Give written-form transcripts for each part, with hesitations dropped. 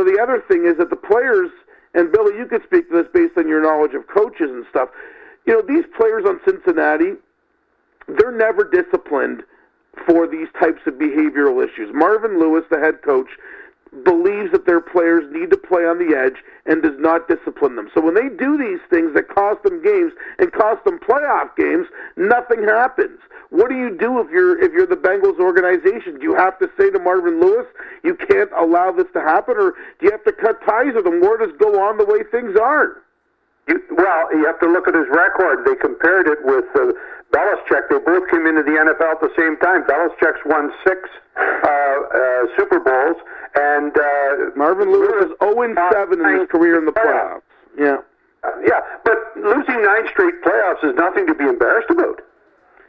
the other thing is that the players, and Billy, you could speak to this based on your knowledge of coaches and stuff. These players on Cincinnati, they're never disciplined for these types of behavioral issues. Marvin Lewis, the head coach, believes that their players need to play on the edge and does not discipline them. So when they do these things that cost them games and cost them playoff games, nothing happens. What do you do if you're the Bengals organization? Do you have to say to Marvin Lewis, you can't allow this to happen, or do you have to cut ties with him? Or just go on the way things are? You have to look at his record. They compared it with Belichick. They both came into the NFL at the same time. Belichick's won 6 Super Bowls, and Marvin Lewis is 0-7 in his career in the playoffs. Yeah. But losing 9 straight playoffs is nothing to be embarrassed about.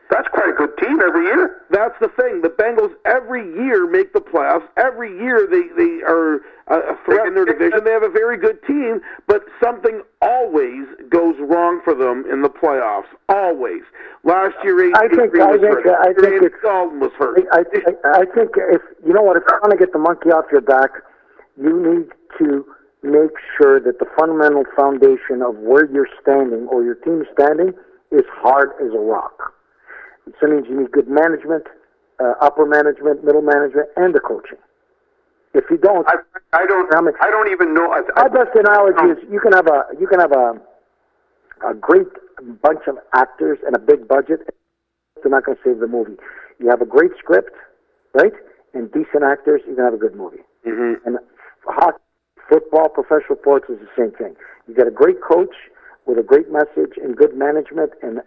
That's quite a good team every year. That's the thing. The Bengals every year make the playoffs. Every year they are a threat in their division. They have a very good team, but something always goes wrong for them in the playoffs. Always. Last year, I think Dalton was hurt. I think if you want to get the monkey off your back, you need to make sure that the fundamental foundation of where you're standing or your team is standing is hard as a rock. So it means you need good management, upper management, middle management, and the coaching. If you don't, I don't even know. My best analogy is you can have a great bunch of actors and a big budget. They're not going to save the movie. You have a great script, right, and decent actors. You can have a good movie. Mm-hmm. And hockey, football, professional sports is the same thing. You got a great coach with a great message and good management and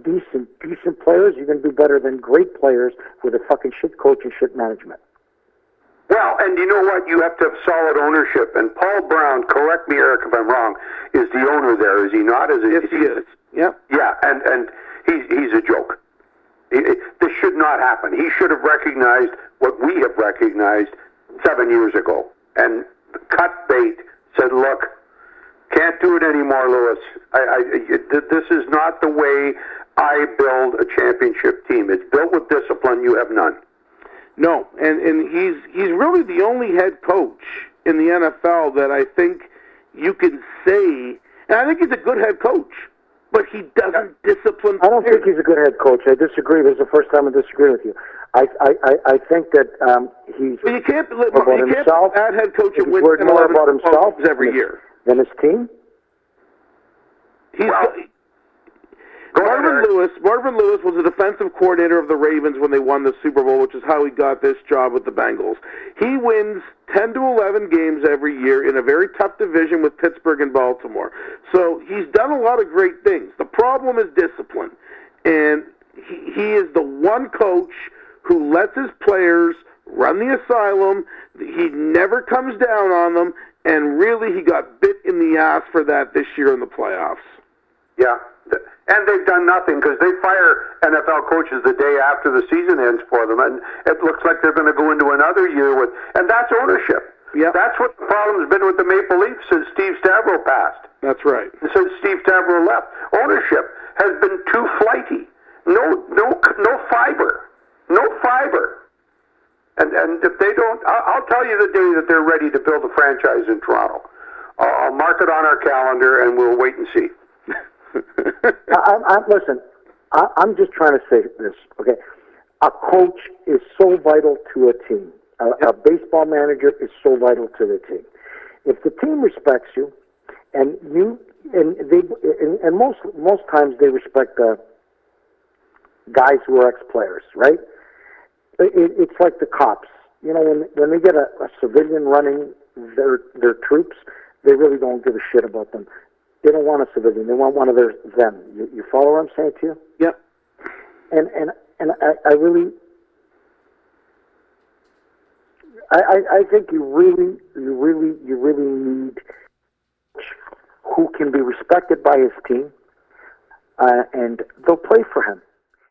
decent players, you're going to do better than great players with a fucking shit coach and shit management. Well, and you know what? You have to have solid ownership. And Paul Brown, correct me, Eric, if I'm wrong, is the owner there, is he not? Yes, he is. Yep. Yeah, and he's a joke. This should not happen. He should have recognized what we have recognized 7 years ago and cut bait, said, look, can't do it anymore, Lewis. This is not the way I build a championship team. It's built with discipline. You have none. No, and he's really the only head coach in the NFL that I think you can say, and I think he's a good head coach, but he doesn't discipline. I don't think he's a good head coach. I disagree. This is the first time I disagree with you. I think that he's. Well, you can't bad head coach and win more about himself every year than his team. Marvin Lewis was the defensive coordinator of the Ravens when they won the Super Bowl, which is how he got this job with the Bengals. He wins 10 to 11 games every year in a very tough division with Pittsburgh and Baltimore. So he's done a lot of great things. The problem is discipline. And he is the one coach who lets his players run the asylum. He never comes down on them. And really, he got bit in the ass for that this year in the playoffs. Yeah, and they've done nothing because they fire NFL coaches the day after the season ends for them, and it looks like they're going to go into another year with, and that's ownership. Yeah, that's what the problem has been with the Maple Leafs since Steve Stavro passed. That's right. And since Steve Stavro left, ownership has been too flighty. No fiber. And if they don't, I'll tell you the day that they're ready to build a franchise in Toronto. I'll mark it on our calendar, and we'll wait and see. Listen, I'm just trying to say this, okay? A coach is so vital to a team. A baseball manager is so vital to the team. If the team respects you, and most times they respect guys who are ex-players, right? It's like the cops. When they get a civilian running their troops, they really don't give a shit about them. They don't want a civilian. They want one of them. You follow what I'm saying to you? Yep. And I really, I think you really need who can be respected by his team, and they'll play for him.